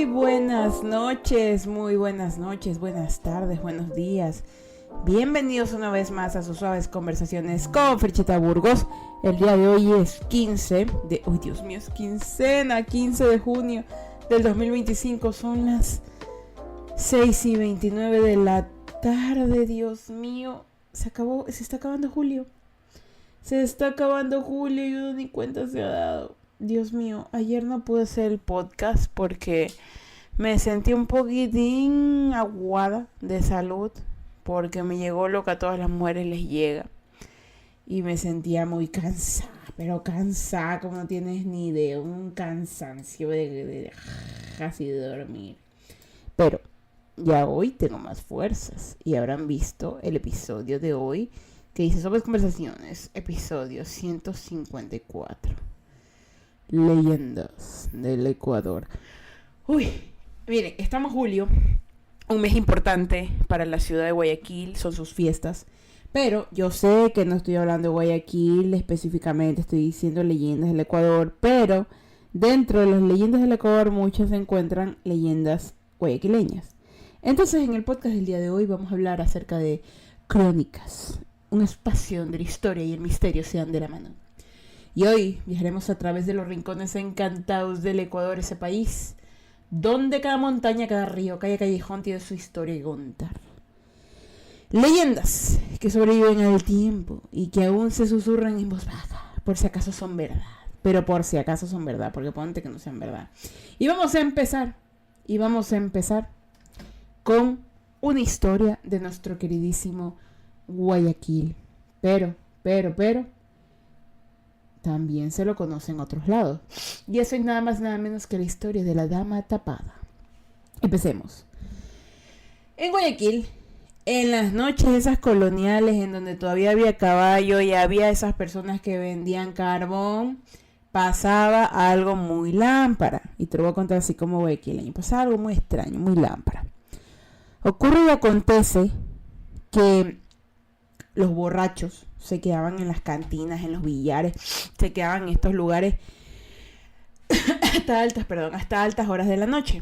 Muy buenas noches, buenas tardes, buenos días. Bienvenidos una vez más a sus suaves conversaciones con Frichita Burgos. El día de hoy es 15 de... ¡Uy, Dios mío! Es quincena, 15 de junio del 2025. Son las 6:29 de la tarde, Dios mío. Se está acabando julio. Se está acabando julio y uno ni cuenta se ha dado. Dios mío, ayer no pude hacer el podcast porque me sentí un poquitín aguada de salud, porque me llegó lo que a todas las mujeres les llega. Y me sentía muy cansada, pero cansada como no tienes ni idea, un cansancio de casi de dormir. Pero ya hoy tengo más fuerzas y habrán visto el episodio de hoy que dice Sobre Conversaciones, episodio 154. Leyendas del Ecuador. Uy, miren, estamos julio, un mes importante para la ciudad de Guayaquil, son sus fiestas. Pero yo sé que no estoy hablando de Guayaquil específicamente, estoy diciendo leyendas del Ecuador. Pero dentro de las leyendas del Ecuador muchas se encuentran leyendas guayaquileñas. Entonces en el podcast del día de hoy vamos a hablar acerca de crónicas, un espacio donde la historia y el misterio se dan de la mano. Y hoy viajaremos a través de los rincones encantados del Ecuador, ese país donde cada montaña, cada río, cada callejón tiene su historia que contar. Leyendas que sobreviven al tiempo y que aún se susurran en voz baja, por si acaso son verdad. Pero por si acaso son verdad, porque ponte que no sean verdad. Y vamos a empezar con una historia de nuestro queridísimo Guayaquil. Pero también se lo conoce en otros lados. Y eso es nada más nada menos que la historia de la dama tapada. Empecemos. En Guayaquil, en las noches esas coloniales en donde todavía había caballo y había esas personas que vendían carbón, pasaba algo muy lámpara. Y te lo voy a contar así como guayaquileño. Pasaba algo muy extraño, muy lámpara. Ocurre y acontece que los borrachos se quedaban en las cantinas, en los billares, se quedaban en estos lugares hasta altas horas de la noche.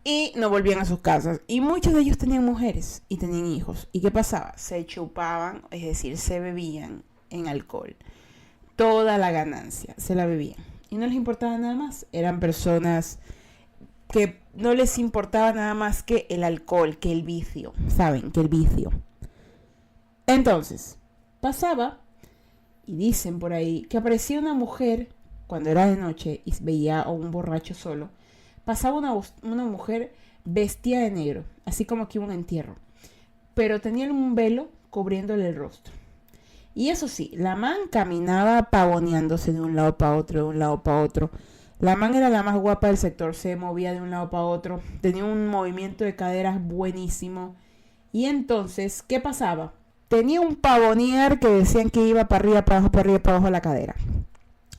Y no volvían a sus casas. Y muchos de ellos tenían mujeres y tenían hijos. ¿Y qué pasaba? Se chupaban, es decir, se bebían en alcohol. Toda la ganancia se la bebían. Y no les importaba nada más. Eran personas que no les importaba nada más que el alcohol, que el vicio. ¿Saben? Que el vicio. Entonces, pasaba, y dicen por ahí, que aparecía una mujer cuando era de noche y veía a un borracho solo. Pasaba una mujer vestida de negro, así como que iba a un entierro. Pero tenía un velo cubriéndole el rostro. Y eso sí, la man caminaba pavoneándose de un lado para otro, La man era la más guapa del sector, se movía de un lado para otro, tenía un movimiento de caderas buenísimo. Y entonces, ¿qué pasaba? Tenía un pavonear que decían que iba para arriba, para abajo la cadera.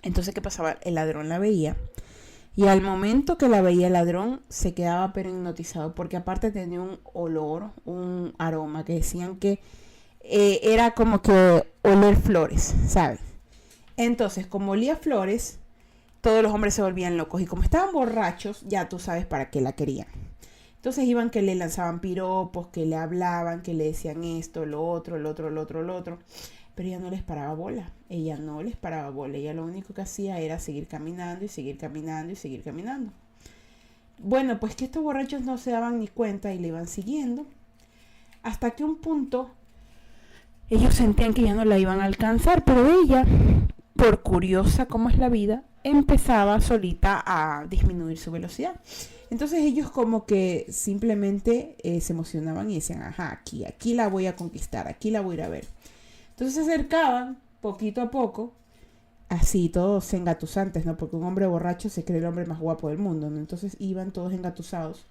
Entonces, ¿qué pasaba? El ladrón la veía. Y al momento que la veía el ladrón, se quedaba pero hipnotizado. Porque aparte tenía un olor, un aroma que decían que era como que oler flores, ¿sabes? Entonces, como olía flores, todos los hombres se volvían locos. Y como estaban borrachos, ya tú sabes para qué la querían. Entonces iban que le lanzaban piropos, que le hablaban, que le decían esto, lo otro. Pero ella no les paraba bola. Ella lo único que hacía era seguir caminando. Bueno, pues que estos borrachos no se daban ni cuenta y le iban siguiendo. Hasta que un punto ellos sentían que ya no la iban a alcanzar. Pero ella, por curiosa como es la vida, empezaba solita a disminuir su velocidad. Entonces ellos como que simplemente se emocionaban y decían, ajá, aquí la voy a conquistar, aquí la voy a ir a ver. Entonces se acercaban poquito a poco, así todos engatusantes, ¿no? Porque un hombre borracho se cree el hombre más guapo del mundo, ¿no? Entonces iban todos engatusados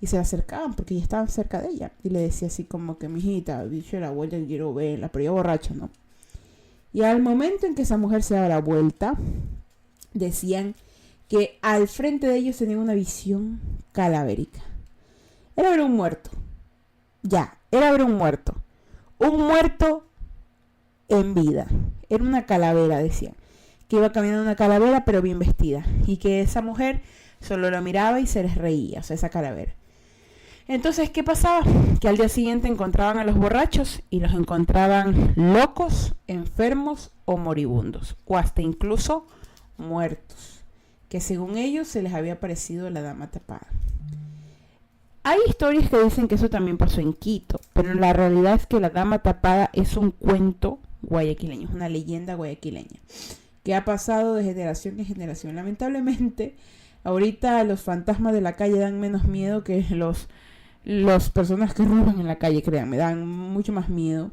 y se acercaban porque ya estaban cerca de ella. Y le decía así como que, mijita, dicho la vuelta y quiero verla, pero yo borracho, ¿no? Y al momento en que esa mujer se daba la vuelta, decían que al frente de ellos tenían una visión calavérica. Era ver un muerto. Era ver un muerto. Un muerto en vida. Era una calavera, decían. que iba caminando una calavera pero bien vestida y que esa mujer solo lo miraba y se les reía, o sea, esa calavera. Entonces, ¿qué pasaba? Que al día siguiente encontraban a los borrachos y los encontraban locos, enfermos o moribundos, o hasta incluso muertos, que según ellos se les había aparecido la dama tapada. Hay historias que dicen que eso también pasó en Quito, pero la realidad es que la dama tapada es un cuento guayaquileño, es una leyenda guayaquileña, que ha pasado de generación en generación. Lamentablemente, ahorita los fantasmas de la calle dan menos miedo que las personas que roban en la calle, créanme, dan mucho más miedo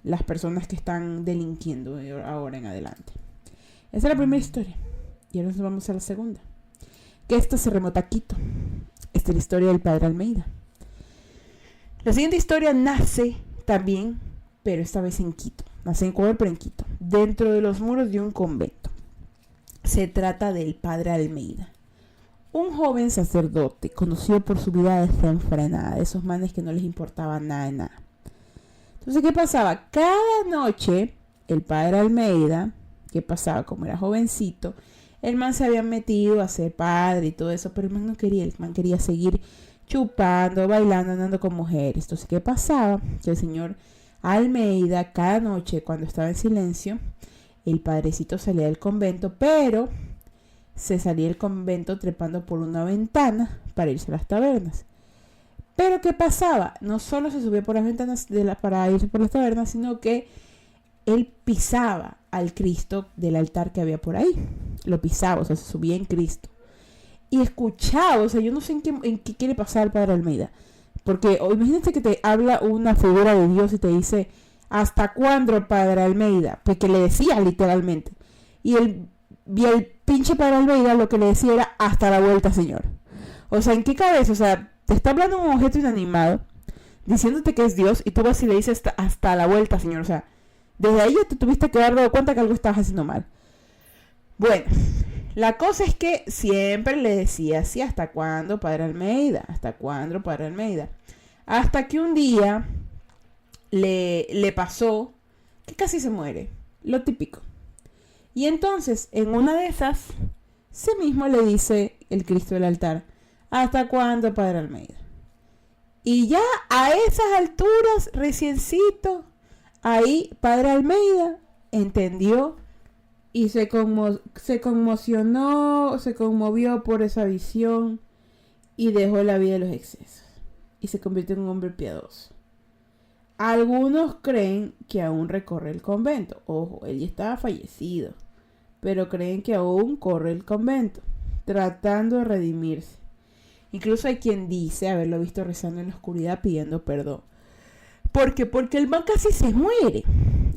las personas que están delinquiendo ahora en adelante. Esa es la primera historia. Y ahora nos vamos a la segunda. Que esta se remota a Quito. Esta es la historia del padre Almeida. La siguiente historia nace también, pero esta vez en Quito. Nace en Ecuador, pero en Quito. Dentro de los muros de un convento. Se trata del padre Almeida. Un joven sacerdote, conocido por su vida desenfrenada, de esos manes que no les importaba nada de nada. Entonces, ¿qué pasaba? Cada noche, el padre Almeida, ¿qué pasaba? Como era jovencito, el man se había metido a ser padre y todo eso, pero el man no quería, el man quería seguir chupando, bailando, andando con mujeres. Entonces, ¿qué pasaba? Que el señor Almeida, cada noche, cuando estaba en silencio, el padrecito salía del convento, pero se salía del convento trepando por una ventana para irse a las tabernas. Pero ¿qué pasaba? No solo se subía por las ventanas para irse por las tabernas, sino que él pisaba al Cristo del altar que había por ahí. Lo pisaba, o sea, se subía en Cristo. Y escuchaba, o sea, yo no sé en qué quiere pasar el padre Almeida. Porque imagínate que te habla una figura de Dios y te dice, ¿hasta cuándo, padre Almeida? Porque le decía literalmente. Y el pinche padre Almeida lo que le decía era, hasta la vuelta, señor. O sea, ¿en qué cabeza? O sea, te está hablando un objeto inanimado, diciéndote que es Dios, y tú vas y le dices hasta la vuelta, señor. O sea, desde ahí ya te tuviste que dar cuenta que algo estabas haciendo mal. Bueno, la cosa es que siempre le decía así, ¿hasta cuándo, padre Almeida? ¿Hasta cuándo, padre Almeida? Hasta que un día le pasó que casi se muere, lo típico. Y entonces, en una de esas, se mismo le dice el Cristo del altar, ¿hasta cuándo, padre Almeida? Y ya a esas alturas, reciencito, ahí padre Almeida entendió y se conmocionó, se conmovió por esa visión y dejó la vida de los excesos y se convirtió en un hombre piadoso. Algunos creen que aún recorre el convento. Ojo, él ya estaba fallecido, pero creen que aún corre el convento, tratando de redimirse. Incluso hay quien dice haberlo visto rezando en la oscuridad pidiendo perdón. ¿Por qué? Porque el man casi se muere.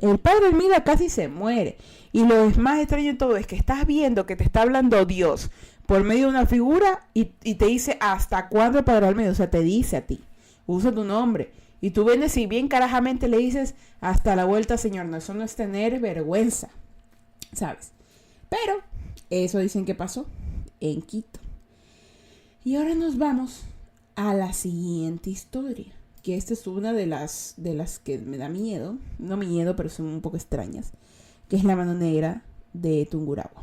El padre Almeida casi se muere. Y lo más extraño de todo es que estás viendo que te está hablando Dios por medio de una figura y te dice, ¿hasta cuándo, padre Almeida? O sea, te dice a ti, usa tu nombre. Y tú vienes y bien carajamente le dices, hasta la vuelta, señor. No, eso no es tener vergüenza, ¿sabes? Pero eso dicen que pasó en Quito. Y ahora nos vamos a la siguiente historia, que esta es una de las que me da miedo, no miedo, pero son un poco extrañas, que es la mano negra de Tungurahua.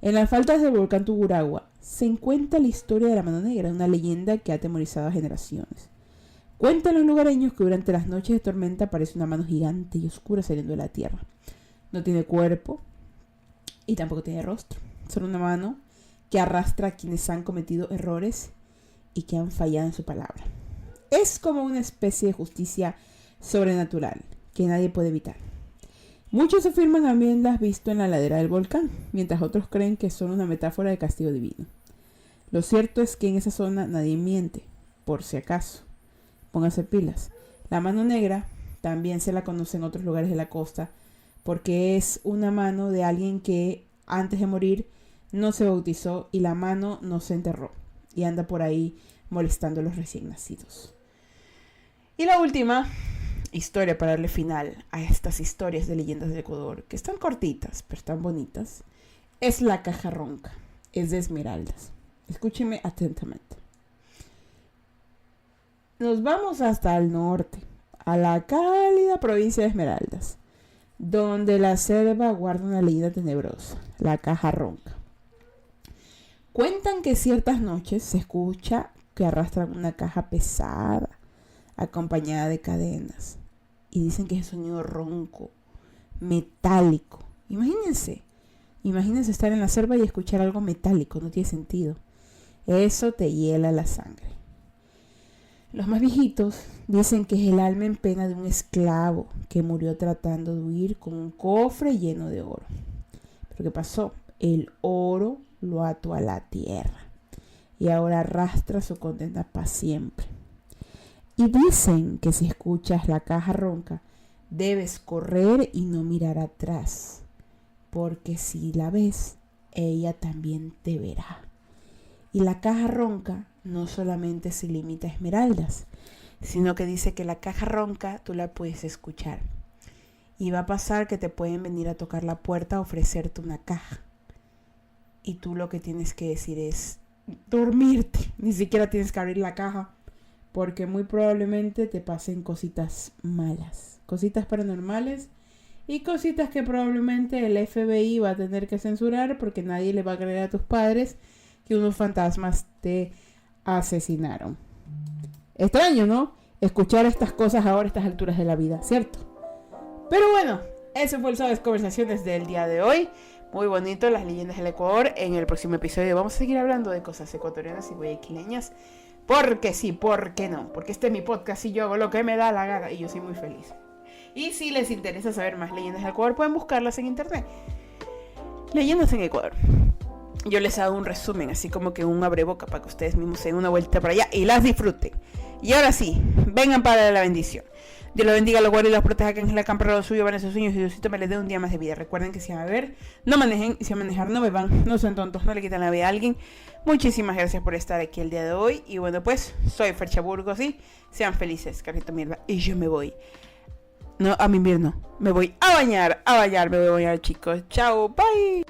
En las faldas del volcán Tungurahua se encuentra la historia de la mano negra, una leyenda que ha atemorizado a generaciones. Cuentan los lugareños que durante las noches de tormenta aparece una mano gigante y oscura saliendo de la tierra. No tiene cuerpo y tampoco tiene rostro, solo una mano que arrastra a quienes han cometido errores y que han fallado en su palabra. Es como una especie de justicia sobrenatural que nadie puede evitar. Muchos afirman haberlas visto en la ladera del volcán, mientras otros creen que son una metáfora de castigo divino. Lo cierto es que en esa zona nadie miente, por si acaso. Pónganse pilas. La mano negra también se la conoce en otros lugares de la costa porque es una mano de alguien que antes de morir no se bautizó y la mano no se enterró y anda por ahí molestando a los recién nacidos. Y la última historia para darle final a estas historias de leyendas de Ecuador, que están cortitas pero están bonitas, es la caja ronca. Es de Esmeraldas. Escúchenme atentamente. Nos vamos hasta el norte, a la cálida provincia de Esmeraldas, donde la selva guarda una leyenda tenebrosa, la caja ronca. Cuentan que ciertas noches se escucha que arrastran una caja pesada, acompañada de cadenas. Y dicen que es sonido ronco, metálico. Imagínense estar en la selva y escuchar algo metálico, no tiene sentido. Eso te hiela la sangre. Los más viejitos dicen que es el alma en pena de un esclavo que murió tratando de huir con un cofre lleno de oro. Pero ¿qué pasó? El oro lo ató a la tierra y ahora arrastra su condena para siempre. Y dicen que si escuchas la caja ronca, debes correr y no mirar atrás, porque si la ves, ella también te verá. Y la caja ronca no solamente se limita a esmeraldas, sino que dice que la caja ronca tú la puedes escuchar. Y va a pasar que te pueden venir a tocar la puerta a ofrecerte una caja. Y tú lo que tienes que decir es dormirte. Ni siquiera tienes que abrir la caja, porque muy probablemente te pasen cositas malas, cositas paranormales y cositas que probablemente el FBI va a tener que censurar porque nadie le va a creer a tus padres que unos fantasmas te asesinaron. Extraño, ¿no? Escuchar estas cosas ahora a estas alturas de la vida, ¿cierto? Pero bueno, eso fue el Suaves Conversaciones del día de hoy. Muy bonito, las leyendas del Ecuador. En el próximo episodio vamos a seguir hablando de cosas ecuatorianas y guayaquileñas. Porque sí, ¿por qué no? Porque este es mi podcast y yo hago lo que me da la gana y yo soy muy feliz. Y si les interesa saber más leyendas del Ecuador, pueden buscarlas en internet. Leyendas en Ecuador. Yo les hago un resumen, así como que un abreboca para que ustedes mismos se den una vuelta para allá y las disfruten. Y ahora sí, vengan para la bendición. Dios los bendiga, los guarde y los proteja, que Ángel acampe lo suyo, van a sus sueños y Diosito me les dé un día más de vida. Recuerden que si van a beber, no manejen, y si van a manejar, no beban, no sean tontos, no le quiten la vida a alguien. Muchísimas gracias por estar aquí el día de hoy. Y bueno, pues, soy Fercha Burgos y sean felices, carrito mierda. Y yo me voy. No, a mi invierno. Me voy a bañar, me voy a bañar, chicos. Chao, bye.